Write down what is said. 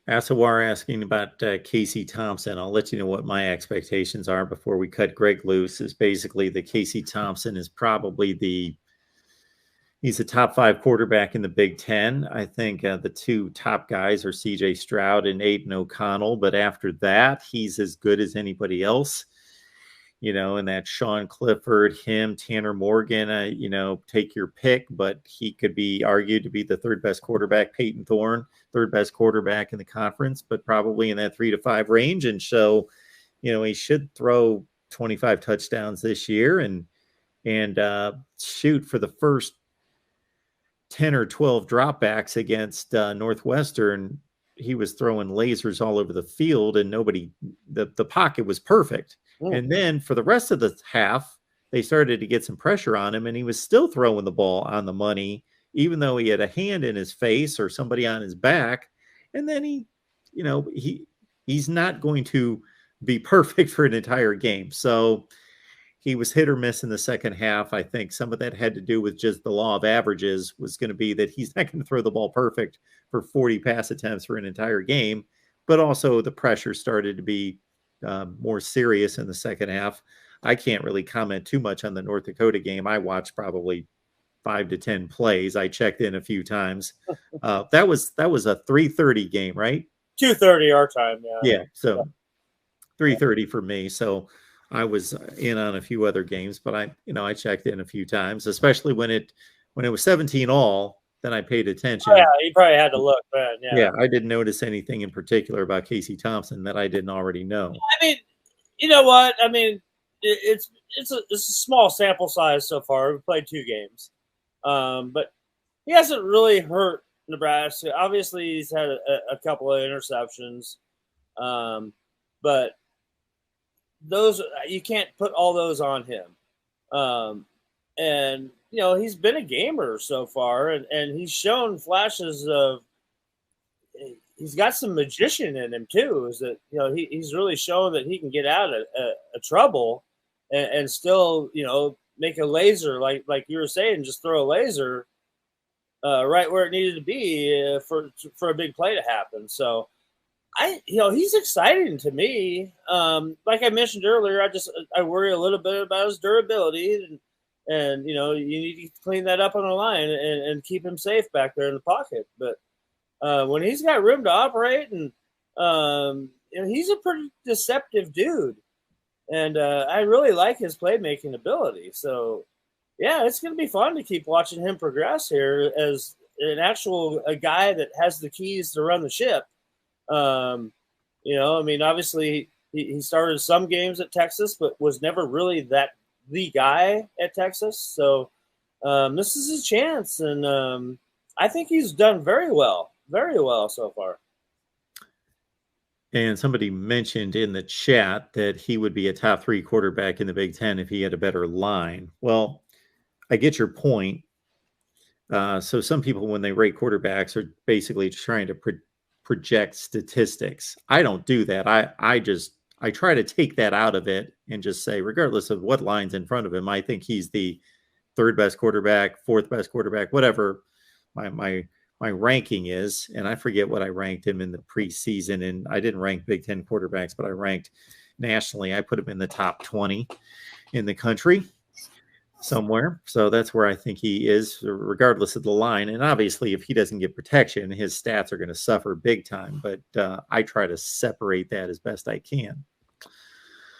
Asawar asking about Casey Thompson. I'll let you know what my expectations are before we cut Greg loose. Is basically that Casey Thompson is probably he's a top 5 quarterback in the Big Ten. I think the two top guys are C.J. Stroud and Aiden O'Connell, but after that, he's as good as anybody else. And that Sean Clifford, him, Tanner Morgan, take your pick, but he could be argued to be the third best quarterback. Peyton Thorne, third best quarterback in the conference, but probably in that 3 to 5 range. And so, he should throw 25 touchdowns this year and shoot for the first 10 or 12 dropbacks against Northwestern. He was throwing lasers all over the field and the pocket was perfect. And then for the rest of the half, they started to get some pressure on him, and he was still throwing the ball on the money, even though he had a hand in his face or somebody on his back. And then he's not going to be perfect for an entire game. So he was hit or miss in the second half. I think some of that had to do with just the law of averages was going to be that he's not going to throw the ball perfect for 40 pass attempts for an entire game, but also the pressure started to be more serious in the second half. I can't really comment too much on the North Dakota game. I watched probably 5 to 10 plays. I checked in a few times. That was a 3:30 game, right? 2:30 our time. Yeah. So 3:30 for me. So I was in on a few other games, but I checked in a few times, especially when it was 17 all. Then I paid attention. Oh, yeah, you probably had to look, man. Yeah, I didn't notice anything in particular about Casey Thompson that I didn't already know. I mean, you know what? I mean, it's a small sample size so far. We've played 2 games, but he hasn't really hurt Nebraska. Obviously, he's had a couple of interceptions, but those you can't put all those on him. And he's been a gamer so far, and he's shown flashes of. He's got some magician in him too. Is that he's really shown that he can get out of trouble and still make a laser like you were saying, just throw a laser right where it needed to be for a big play to happen. So he's exciting to me. Like I mentioned earlier, I worry a little bit about his durability and you need to clean that up on the line and keep him safe back there in the pocket. But when he's got room to operate, and he's a pretty deceptive dude, and I really like his playmaking ability. So, yeah, it's going to be fun to keep watching him progress here as a guy that has the keys to run the ship. I mean, obviously he started some games at Texas, but was never really the guy at Texas. So this is his chance, and I think he's done very well so far. And somebody mentioned in the chat that he would be a top 3 quarterback in the Big Ten if he had a better line. Well, I get your point. So some people, when they rate quarterbacks, are basically trying to project statistics. I don't do that. I try to take that out of it and just say, regardless of what line's in front of him, I think he's the 3rd best quarterback, 4th best quarterback, whatever my ranking is. And I forget what I ranked him in the preseason. And I didn't rank Big Ten quarterbacks, but I ranked nationally. I put him in the top 20 in the country somewhere. So that's where I think he is, regardless of the line. And obviously, if he doesn't get protection, his stats are going to suffer big time. But I try to separate that as best I can.